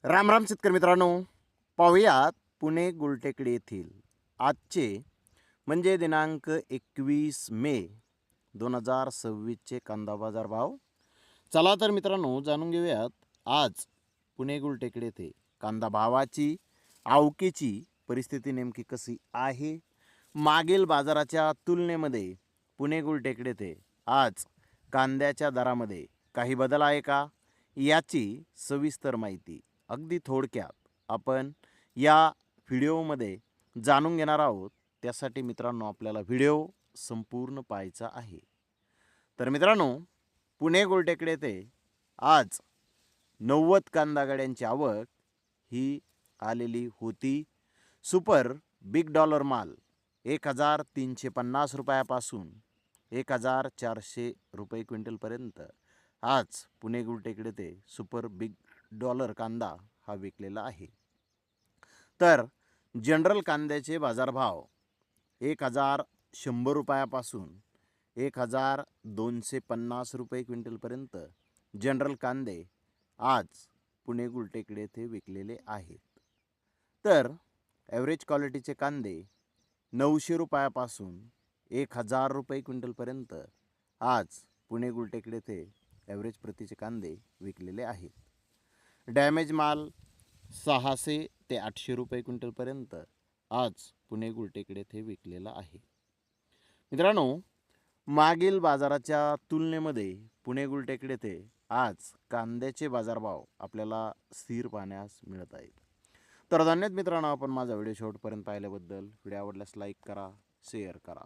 राम राम शेतकरी मित्रांनो, पाहुयात पुणे गुलटेकडी येथील आजचे म्हणजे दिनांक 21 मे 2026चे कांदा बाजार भाव. चला तर मित्रांनो जाणून घेऊयात आज पुणे गुलटेकडी येथे कांदा भावाची आवकेची परिस्थिती नेमकी कशी आहे. मागील बाजाराच्या तुलनेमध्ये पुणे गुलटेकडी येथे आज कांद्याच्या दरामध्ये काही बदल आहे का, याची सविस्तर माहिती अगदी थोडक्यात आपण या व्हिडिओमध्ये जाणून घेणार आहोत. त्यासाठी मित्रांनो आपल्याला व्हिडिओ संपूर्ण पाहायचा आहे. तर मित्रांनो, पुणे गुलटेकडी येथे आज 90 कांदा गाड्यांची आवक ही आलेली होती. सुपर बिग डॉलर माल 1350 रुपयापासून 1400 रुपये क्विंटलपर्यंत आज पुणे गुलटेकडी येथे सुपर बिग डॉलर कांदा हा विकलेला आहे. तर जनरल कांद्याचे बाजारभाव 1100 रुपयापासून 1250 रुपये क्विंटलपर्यंत जनरल कांदे आज पुणे गुलटेकडी येथे विकलेले आहेत. तर ॲव्हरेज क्वालिटीचे कांदे 900 रुपयापासून 1000 रुपये क्विंटलपर्यंत आज पुणे गुलटेकडी येथे ॲव्हरेज प्रतीचे कांदे विकलेले आहेत. डॅमेज माल 600 ते 800 रुपये क्विंटलपर्यंत आज पुणे गुलटेकडी येथे विकलेला आहे. मित्रांनो, मागील बाजाराच्या तुलनेमध्ये पुणे गुलटेकडी येथे आज कांद्याचे बाजारभाव आपल्याला स्थिर पाहण्यास मिळत आहेत. तर धन्यवाद मित्रांनो, आपण माझा व्हिडिओ शेवटपर्यंत पाहिल्याबद्दल. व्हिडिओ आवडल्यास लाईक करा, शेअर करा.